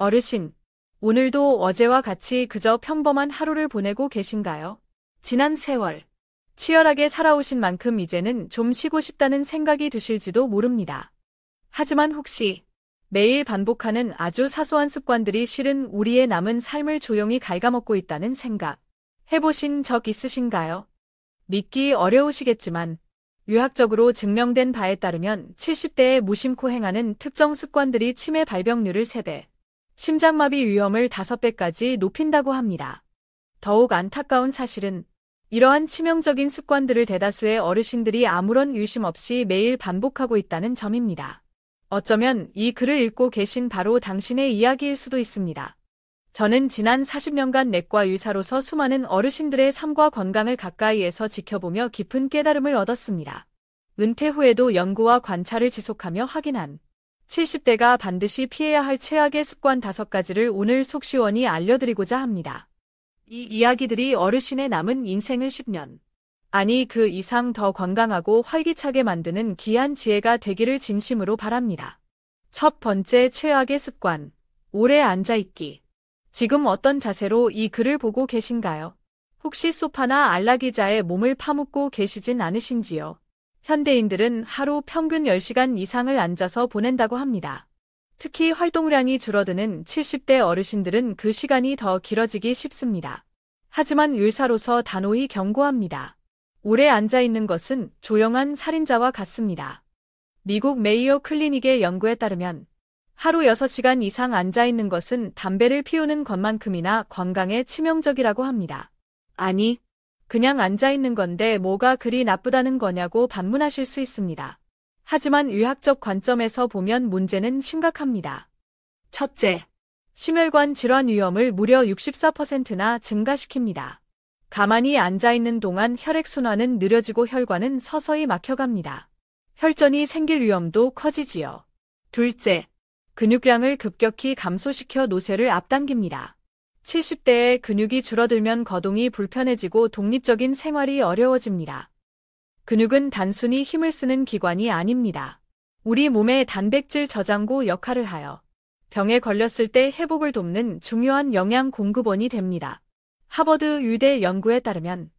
어르신, 오늘도 어제와 같이 그저 평범한 하루를 보내고 계신가요? 지난 세월, 치열하게 살아오신 만큼 이제는 좀 쉬고 싶다는 생각이 드실지도 모릅니다. 하지만 혹시 매일 반복하는 아주 사소한 습관들이 실은 우리의 남은 삶을 조용히 갉아먹고 있다는 생각 해보신 적 있으신가요? 믿기 어려우시겠지만 유학적으로 증명된 바에 따르면 70대에 무심코 행하는 특정 습관들이 치매 발병률을 3배, 심장마비 위험을 5배까지 높인다고 합니다. 더욱 안타까운 사실은 이러한 치명적인 습관들을 대다수의 어르신들이 아무런 의심 없이 매일 반복하고 있다는 점입니다. 어쩌면 이 글을 읽고 계신 바로 당신의 이야기일 수도 있습니다. 저는 지난 40년간 내과 의사로서 수많은 어르신들의 삶과 건강을 가까이에서 지켜보며 깊은 깨달음을 얻었습니다. 은퇴 후에도 연구와 관찰을 지속하며 확인한 70대가 반드시 피해야 할 최악의 습관 5가지를 오늘 속 시원히 알려드리고자 합니다. 이 이야기들이 어르신의 남은 인생을 10년, 아니 그 이상 더 건강하고 활기차게 만드는 귀한 지혜가 되기를 진심으로 바랍니다. 첫 번째 최악의 습관, 오래 앉아있기. 지금 어떤 자세로 이 글을 보고 계신가요? 혹시 소파나 안락의자에 몸을 파묻고 계시진 않으신지요? 현대인들은 하루 평균 10시간 이상을 앉아서 보낸다고 합니다. 특히 활동량이 줄어드는 70대 어르신들은 그 시간이 더 길어지기 쉽습니다. 하지만 의사로서 단호히 경고합니다. 오래 앉아있는 것은 조용한 살인자와 같습니다. 미국 메이오 클리닉의 연구에 따르면 하루 6시간 이상 앉아있는 것은 담배를 피우는 것만큼이나 건강에 치명적이라고 합니다. 아니, 그냥 앉아있는 건데 뭐가 그리 나쁘다는 거냐고 반문하실 수 있습니다. 하지만 의학적 관점에서 보면 문제는 심각합니다. 첫째, 심혈관 질환 위험을 무려 64%나 증가시킵니다. 가만히 앉아있는 동안 혈액순환은 느려지고 혈관은 서서히 막혀갑니다. 혈전이 생길 위험도 커지지요. 둘째, 근육량을 급격히 감소시켜 노쇠를 앞당깁니다. 70대에 근육이 줄어들면 거동이 불편해지고 독립적인 생활이 어려워집니다. 근육은 단순히 힘을 쓰는 기관이 아닙니다. 우리 몸의 단백질 저장고 역할을 하여 병에 걸렸을 때 회복을 돕는 중요한 영양 공급원이 됩니다. 하버드 의대 연구에 따르면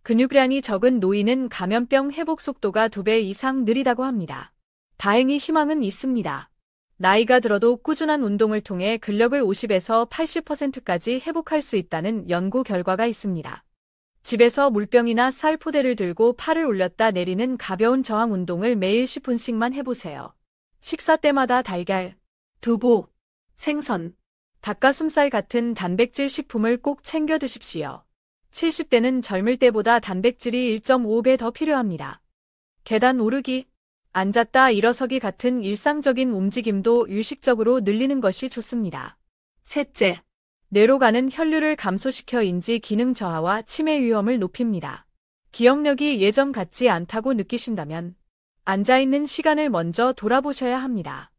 근육량이 적은 노인은 감염병 회복 속도가 2배 이상 느리다고 합니다. 다행히 희망은 있습니다. 나이가 들어도 꾸준한 운동을 통해 근력을 50에서 80%까지 회복할 수 있다는 연구 결과가 있습니다. 집에서 물병이나 쌀포대를 들고 팔을 올렸다 내리는 가벼운 저항 운동을 매일 10분씩만 해보세요. 식사 때마다 달걀, 두부, 생선, 닭가슴살 같은 단백질 식품을 꼭 챙겨 드십시오. 70대는 젊을 때보다 단백질이 1.5배 더 필요합니다. 계단 오르기, 앉았다 일어서기 같은 일상적인 움직임도 의식적으로 늘리는 것이 좋습니다. 셋째, 뇌로 가는 혈류를 감소시켜 인지 기능 저하와 치매 위험을 높입니다. 기억력이 예전 같지 않다고 느끼신다면 앉아있는 시간을 먼저 돌아보셔야 합니다.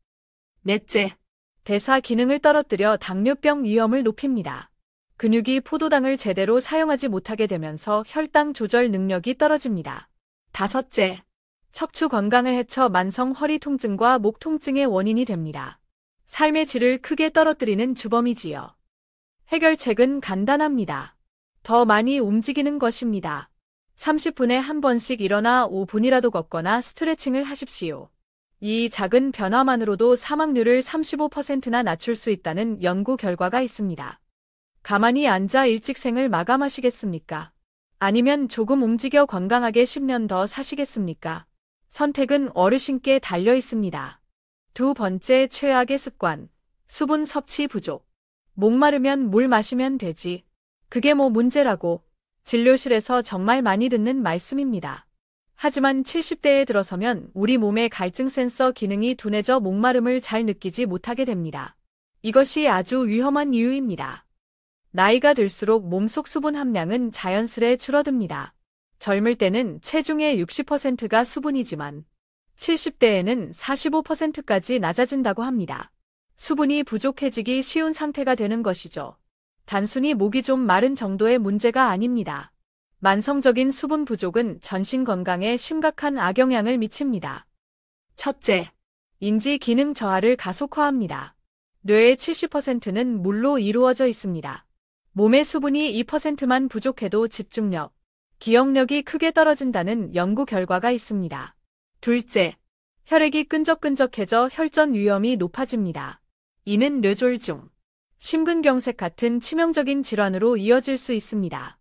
넷째, 대사 기능을 떨어뜨려 당뇨병 위험을 높입니다. 근육이 포도당을 제대로 사용하지 못하게 되면서 혈당 조절 능력이 떨어집니다. 다섯째, 척추 건강을 해쳐 만성 허리 통증과 목 통증의 원인이 됩니다. 삶의 질을 크게 떨어뜨리는 주범이지요. 해결책은 간단합니다. 더 많이 움직이는 것입니다. 30분에 한 번씩 일어나 5분이라도 걷거나 스트레칭을 하십시오. 이 작은 변화만으로도 사망률을 35%나 낮출 수 있다는 연구 결과가 있습니다. 가만히 앉아 일찍 생을 마감하시겠습니까? 아니면 조금 움직여 건강하게 10년 더 사시겠습니까? 선택은 어르신께 달려 있습니다. 두 번째 최악의 습관, 수분 섭취 부족. 목마르면 물 마시면 되지. 그게 뭐 문제라고. 진료실에서 정말 많이 듣는 말씀입니다. 하지만 70대에 들어서면 우리 몸의 갈증 센서 기능이 둔해져 목마름을 잘 느끼지 못하게 됩니다. 이것이 아주 위험한 이유입니다. 나이가 들수록 몸속 수분 함량은 자연스레 줄어듭니다. 젊을 때는 체중의 60%가 수분이지만 70대에는 45%까지 낮아진다고 합니다. 수분이 부족해지기 쉬운 상태가 되는 것이죠. 단순히 목이 좀 마른 정도의 문제가 아닙니다. 만성적인 수분 부족은 전신 건강에 심각한 악영향을 미칩니다. 첫째, 인지 기능 저하를 가속화합니다. 뇌의 70%는 물로 이루어져 있습니다. 몸의 수분이 2%만 부족해도 집중력, 기억력이 크게 떨어진다는 연구 결과가 있습니다. 둘째, 혈액이 끈적끈적해져 혈전 위험이 높아집니다. 이는 뇌졸중, 심근경색 같은 치명적인 질환으로 이어질 수 있습니다.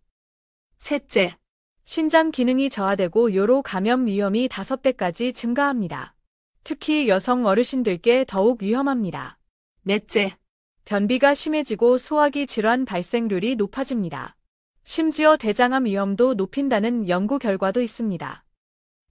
셋째, 신장 기능이 저하되고 요로 감염 위험이 5배까지 증가합니다. 특히 여성 어르신들께 더욱 위험합니다. 넷째, 변비가 심해지고 소화기 질환 발생률이 높아집니다. 심지어 대장암 위험도 높인다는 연구 결과도 있습니다.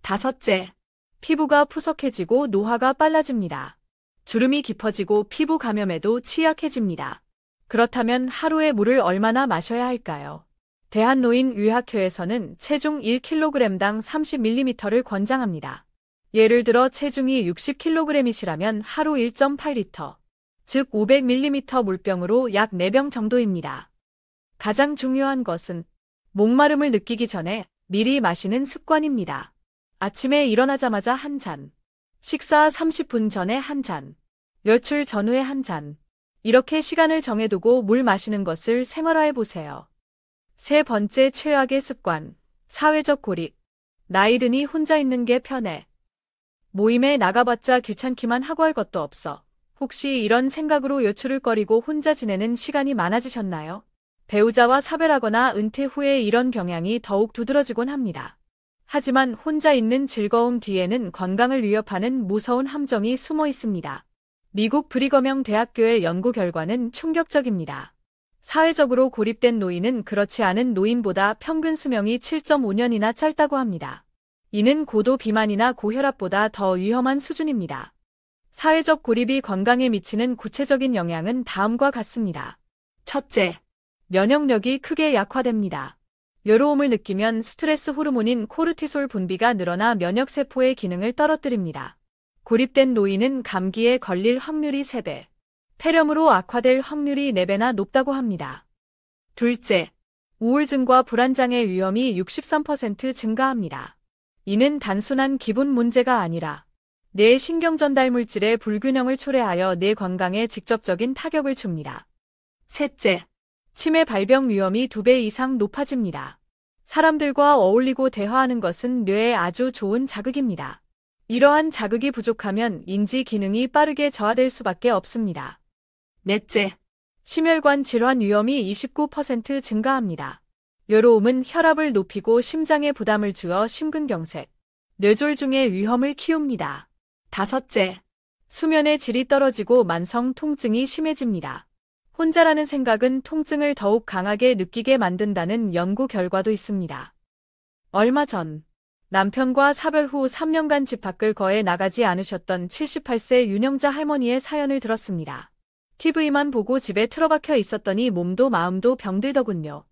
다섯째, 피부가 푸석해지고 노화가 빨라집니다. 주름이 깊어지고 피부 감염에도 취약해집니다. 그렇다면 하루에 물을 얼마나 마셔야 할까요? 대한노인의학회에서는 체중 1kg당 30ml를 권장합니다. 예를 들어 체중이 60kg이시라면 하루 1.8리터, 즉 500ml 물병으로 약 4병 정도입니다. 가장 중요한 것은 목마름을 느끼기 전에 미리 마시는 습관입니다. 아침에 일어나자마자 한 잔, 식사 30분 전에 한 잔, 외출 전후에 한 잔, 이렇게 시간을 정해두고 물 마시는 것을 생활화해 보세요. 세 번째 최악의 습관, 사회적 고립. 나이 드니 혼자 있는 게 편해. 모임에 나가봤자 귀찮기만 하고 할 것도 없어. 혹시 이런 생각으로 외출을 꺼리고 혼자 지내는 시간이 많아지셨나요? 배우자와 사별하거나 은퇴 후에 이런 경향이 더욱 두드러지곤 합니다. 하지만 혼자 있는 즐거움 뒤에는 건강을 위협하는 무서운 함정이 숨어 있습니다. 미국 브리거명 대학교의 연구 결과는 충격적입니다. 사회적으로 고립된 노인은 그렇지 않은 노인보다 평균 수명이 7.5년이나 짧다고 합니다. 이는 고도 비만이나 고혈압보다 더 위험한 수준입니다. 사회적 고립이 건강에 미치는 구체적인 영향은 다음과 같습니다. 첫째, 면역력이 크게 약화됩니다. 외로움을 느끼면 스트레스 호르몬인 코르티솔 분비가 늘어나 면역세포의 기능을 떨어뜨립니다. 고립된 노인은 감기에 걸릴 확률이 3배, 폐렴으로 악화될 확률이 4배나 높다고 합니다. 둘째, 우울증과 불안장애 위험이 63% 증가합니다. 이는 단순한 기분 문제가 아니라 뇌 신경전달 물질의 불균형을 초래하여 뇌 건강에 직접적인 타격을 줍니다. 셋째, 치매 발병 위험이 2배 이상 높아집니다. 사람들과 어울리고 대화하는 것은 뇌에 아주 좋은 자극입니다. 이러한 자극이 부족하면 인지 기능이 빠르게 저하될 수밖에 없습니다. 넷째, 심혈관 질환 위험이 29% 증가합니다. 외로움은 혈압을 높이고 심장에 부담을 주어 심근경색, 뇌졸중의 위험을 키웁니다. 다섯째, 수면의 질이 떨어지고 만성 통증이 심해집니다. 혼자라는 생각은 통증을 더욱 강하게 느끼게 만든다는 연구 결과도 있습니다. 얼마 전 남편과 사별 후 3년간 집 밖을 거의 나가지 않으셨던 78세 윤영자 할머니의 사연을 들었습니다. TV만 보고 집에 틀어박혀 있었더니 몸도 마음도 병들더군요.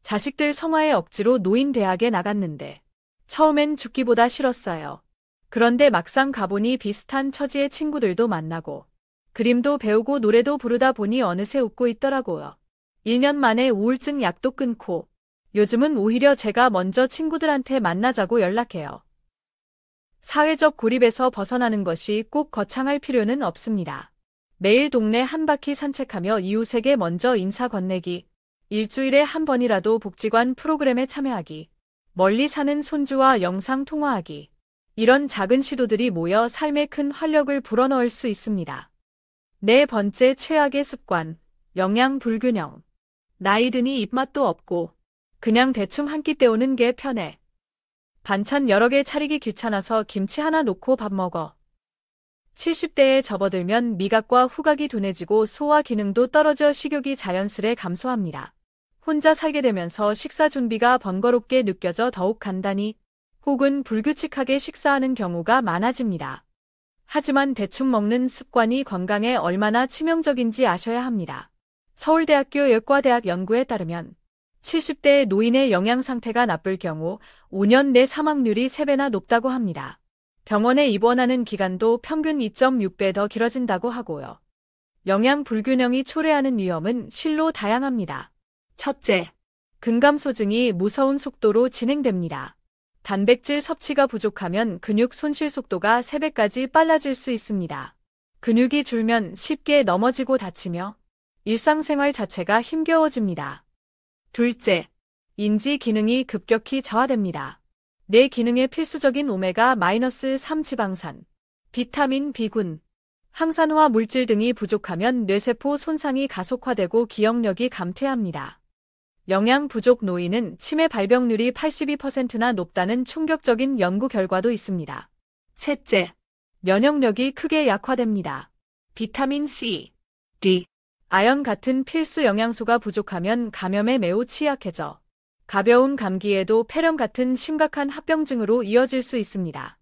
자식들 성화에 억지로 노인대학에 나갔는데 처음엔 죽기보다 싫었어요. 그런데 막상 가보니 비슷한 처지의 친구들도 만나고 그림도 배우고 노래도 부르다 보니 어느새 웃고 있더라고요. 1년 만에 우울증 약도 끊고 요즘은 오히려 제가 먼저 친구들한테 만나자고 연락해요. 사회적 고립에서 벗어나는 것이 꼭 거창할 필요는 없습니다. 매일 동네 한 바퀴 산책하며 이웃에게 먼저 인사 건네기, 일주일에 한 번이라도 복지관 프로그램에 참여하기, 멀리 사는 손주와 영상 통화하기. 이런 작은 시도들이 모여 삶에 큰 활력을 불어넣을 수 있습니다. 네 번째 최악의 습관, 영양 불균형. 나이 드니 입맛도 없고 그냥 대충 한 끼 때우는 게 편해. 반찬 여러 개 차리기 귀찮아서 김치 하나 놓고 밥 먹어. 70대에 접어들면 미각과 후각이 둔해지고 소화 기능도 떨어져 식욕이 자연스레 감소합니다. 혼자 살게 되면서 식사 준비가 번거롭게 느껴져 더욱 간단히 혹은 불규칙하게 식사하는 경우가 많아집니다. 하지만 대충 먹는 습관이 건강에 얼마나 치명적인지 아셔야 합니다. 서울대학교 의과대학 연구에 따르면 70대 노인의 영양 상태가 나쁠 경우 5년 내 사망률이 3배나 높다고 합니다. 병원에 입원하는 기간도 평균 2.6배 더 길어진다고 하고요. 영양 불균형이 초래하는 위험은 실로 다양합니다. 첫째, 근감소증이 무서운 속도로 진행됩니다. 단백질 섭취가 부족하면 근육 손실 속도가 3배까지 빨라질 수 있습니다. 근육이 줄면 쉽게 넘어지고 다치며 일상생활 자체가 힘겨워집니다. 둘째, 인지 기능이 급격히 저하됩니다. 뇌 기능에 필수적인 오메가-3 지방산, 비타민 B군, 항산화 물질 등이 부족하면 뇌세포 손상이 가속화되고 기억력이 감퇴합니다. 영양 부족 노인은 치매 발병률이 82%나 높다는 충격적인 연구 결과도 있습니다. 셋째, 면역력이 크게 약화됩니다. 비타민 C, D, 아연 같은 필수 영양소가 부족하면 감염에 매우 취약해져 가벼운 감기에도 폐렴 같은 심각한 합병증으로 이어질 수 있습니다.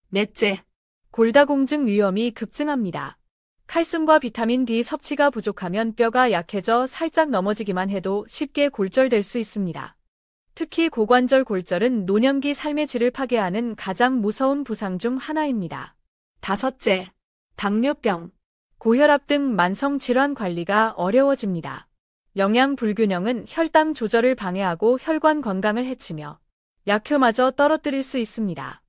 넷째, 골다공증 위험이 급증합니다. 칼슘과 비타민 D 섭취가 부족하면 뼈가 약해져 살짝 넘어지기만 해도 쉽게 골절될 수 있습니다. 특히 고관절 골절은 노년기 삶의 질을 파괴하는 가장 무서운 부상 중 하나입니다. 다섯째, 당뇨병, 고혈압 등 만성 질환 관리가 어려워집니다. 영양 불균형은 혈당 조절을 방해하고 혈관 건강을 해치며 약효마저 떨어뜨릴 수 있습니다.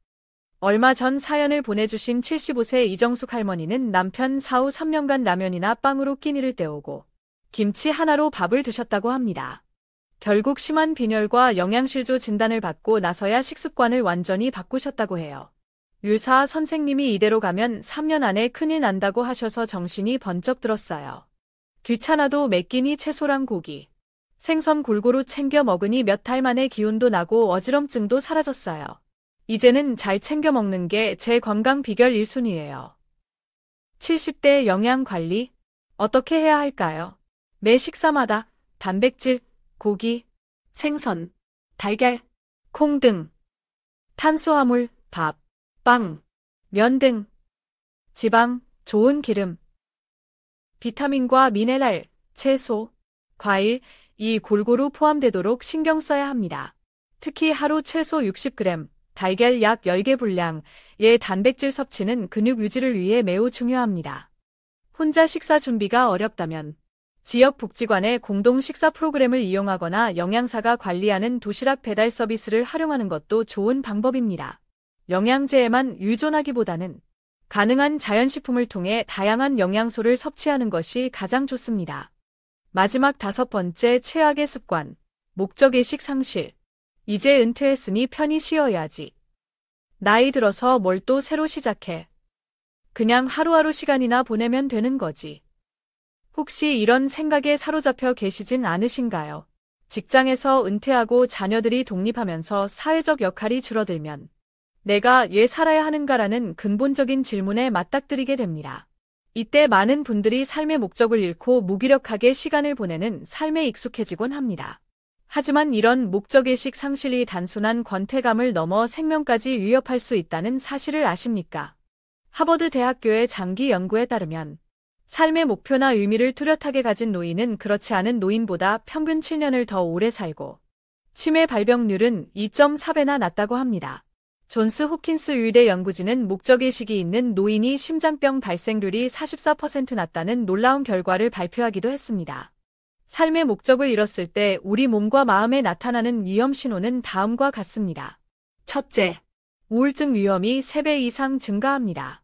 얼마 전 사연을 보내주신 75세 이정숙 할머니는 남편 사후 3년간 라면이나 빵으로 끼니를 때우고 김치 하나로 밥을 드셨다고 합니다. 결국 심한 빈혈과 영양실조 진단을 받고 나서야 식습관을 완전히 바꾸셨다고 해요. 의사 선생님이 이대로 가면 3년 안에 큰일 난다고 하셔서 정신이 번쩍 들었어요. 귀찮아도 매 끼니 채소랑 고기, 생선 골고루 챙겨 먹으니 몇 달 만에 기운도 나고 어지럼증도 사라졌어요. 이제는 잘 챙겨 먹는 게 제 건강 비결 1순위예요. 70대 영양 관리 어떻게 해야 할까요? 매 식사마다 단백질, 고기, 생선, 달걀, 콩 등 탄수화물, 밥, 빵, 면 등 지방, 좋은 기름, 비타민과 미네랄, 채소, 과일, 이 골고루 포함되도록 신경 써야 합니다. 특히 하루 최소 60g, 달걀 약 10개 분량의 단백질 섭취는 근육 유지를 위해 매우 중요합니다. 혼자 식사 준비가 어렵다면 지역 복지관의 공동 식사 프로그램을 이용하거나 영양사가 관리하는 도시락 배달 서비스를 활용하는 것도 좋은 방법입니다. 영양제에만 의존하기보다는 가능한 자연식품을 통해 다양한 영양소를 섭취하는 것이 가장 좋습니다. 마지막 5번째 최악의 습관, 목적의식 상실. 이제 은퇴했으니 편히 쉬어야지. 나이 들어서 뭘 또 새로 시작해. 그냥 하루하루 시간이나 보내면 되는 거지. 혹시 이런 생각에 사로잡혀 계시진 않으신가요? 직장에서 은퇴하고 자녀들이 독립하면서 사회적 역할이 줄어들면 내가 왜 살아야 하는가라는 근본적인 질문에 맞닥뜨리게 됩니다. 이때 많은 분들이 삶의 목적을 잃고 무기력하게 시간을 보내는 삶에 익숙해지곤 합니다. 하지만 이런 목적의식 상실이 단순한 권태감을 넘어 생명까지 위협할 수 있다는 사실을 아십니까? 하버드 대학교의 장기 연구에 따르면 삶의 목표나 의미를 뚜렷하게 가진 노인은 그렇지 않은 노인보다 평균 7년을 더 오래 살고 치매 발병률은 2.4배나 낮다고 합니다. 존스 호킨스 의대 연구진은 목적의식이 있는 노인이 심장병 발생률이 44% 낮다는 놀라운 결과를 발표하기도 했습니다. 삶의 목적을 잃었을 때 우리 몸과 마음에 나타나는 위험 신호는 다음과 같습니다. 첫째, 우울증 위험이 3배 이상 증가합니다.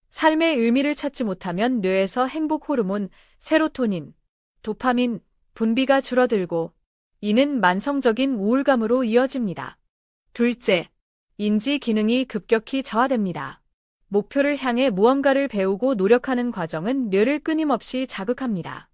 삶의 의미를 찾지 못하면 뇌에서 행복 호르몬, 세로토닌, 도파민, 분비가 줄어들고 이는 만성적인 우울감으로 이어집니다. 둘째, 인지 기능이 급격히 저하됩니다. 목표를 향해 무언가를 배우고 노력하는 과정은 뇌를 끊임없이 자극합니다.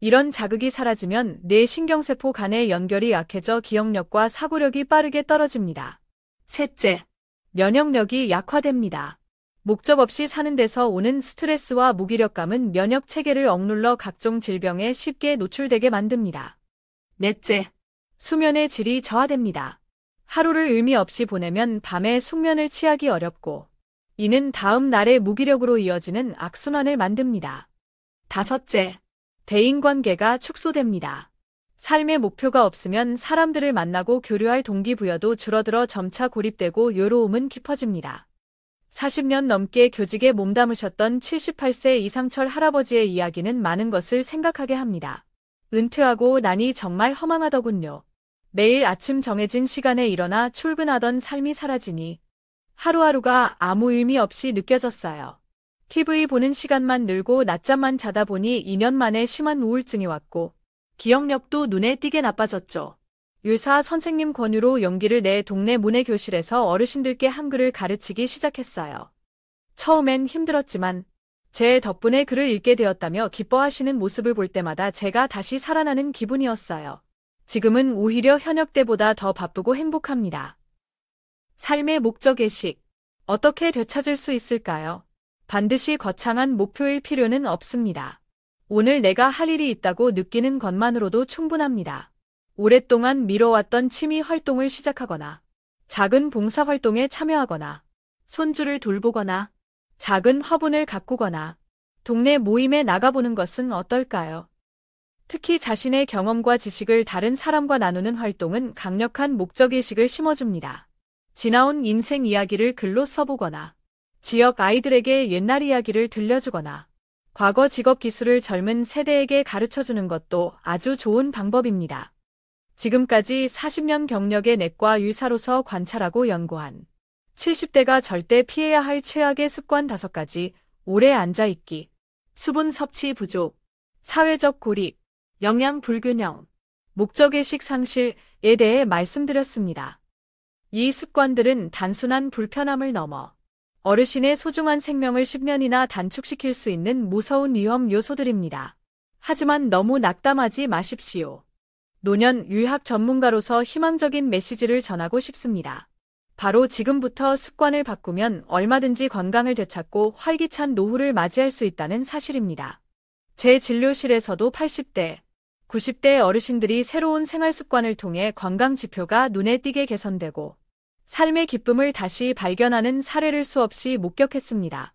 이런 자극이 사라지면 뇌 신경세포 간의 연결이 약해져 기억력과 사고력이 빠르게 떨어집니다. 셋째, 면역력이 약화됩니다. 목적 없이 사는 데서 오는 스트레스와 무기력감은 면역 체계를 억눌러 각종 질병에 쉽게 노출되게 만듭니다. 넷째, 수면의 질이 저하됩니다. 하루를 의미 없이 보내면 밤에 숙면을 취하기 어렵고 이는 다음 날의 무기력으로 이어지는 악순환을 만듭니다. 다섯째, 대인관계가 축소됩니다. 삶의 목표가 없으면 사람들을 만나고 교류할 동기부여도 줄어들어 점차 고립되고 외로움은 깊어집니다. 40년 넘게 교직에 몸담으셨던 78세 이상철 할아버지의 이야기는 많은 것을 생각하게 합니다. 은퇴하고 나니 정말 허망하더군요. 매일 아침 정해진 시간에 일어나 출근하던 삶이 사라지니 하루하루가 아무 의미 없이 느껴졌어요. TV 보는 시간만 늘고 낮잠만 자다 보니 2년 만에 심한 우울증이 왔고 기억력도 눈에 띄게 나빠졌죠. 의사 선생님 권유로 용기를 내 동네 문해교실에서 어르신들께 한글을 가르치기 시작했어요. 처음엔 힘들었지만 제 덕분에 글을 읽게 되었다며 기뻐하시는 모습을 볼 때마다 제가 다시 살아나는 기분이었어요. 지금은 오히려 현역 때보다 더 바쁘고 행복합니다. 삶의 목적의식. 어떻게 되찾을 수 있을까요? 반드시 거창한 목표일 필요는 없습니다. 오늘 내가 할 일이 있다고 느끼는 것만으로도 충분합니다. 오랫동안 미뤄왔던 취미 활동을 시작하거나, 작은 봉사활동에 참여하거나, 손주를 돌보거나, 작은 화분을 가꾸거나, 동네 모임에 나가보는 것은 어떨까요? 특히 자신의 경험과 지식을 다른 사람과 나누는 활동은 강력한 목적의식을 심어줍니다. 지나온 인생 이야기를 글로 써보거나, 지역 아이들에게 옛날 이야기를 들려주거나, 과거 직업 기술을 젊은 세대에게 가르쳐주는 것도 아주 좋은 방법입니다. 지금까지 40년 경력의 내과 의사로서 관찰하고 연구한 70대가 절대 피해야 할 최악의 습관 5가지, 오래 앉아있기, 수분 섭취 부족, 사회적 고립, 영양 불균형, 목적의식 상실에 대해 말씀드렸습니다. 이 습관들은 단순한 불편함을 넘어 어르신의 소중한 생명을 10년이나 단축시킬 수 있는 무서운 위험 요소들입니다. 하지만 너무 낙담하지 마십시오. 노년 의학 전문가로서 희망적인 메시지를 전하고 싶습니다. 바로 지금부터 습관을 바꾸면 얼마든지 건강을 되찾고 활기찬 노후를 맞이할 수 있다는 사실입니다. 제 진료실에서도 80대, 90대 어르신들이 새로운 생활 습관을 통해 건강 지표가 눈에 띄게 개선되고 삶의 기쁨을 다시 발견하는 사례를 수없이 목격했습니다.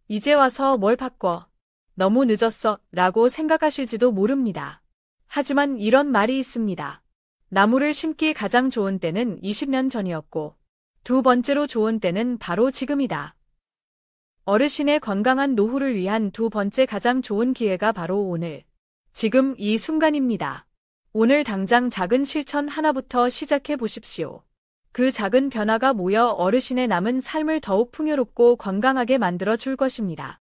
이제 와서 뭘 바꿔? 너무 늦었어 라고 생각하실지도 모릅니다. 하지만 이런 말이 있습니다. 나무를 심기 가장 좋은 때는 20년 전이었고 두 번째로 좋은 때는 바로 지금이다. 어르신의 건강한 노후를 위한 두 번째 가장 좋은 기회가 바로 오늘, 지금 이 순간입니다. 오늘 당장 작은 실천 하나부터 시작해 보십시오. 그 작은 변화가 모여 어르신의 남은 삶을 더욱 풍요롭고 건강하게 만들어 줄 것입니다.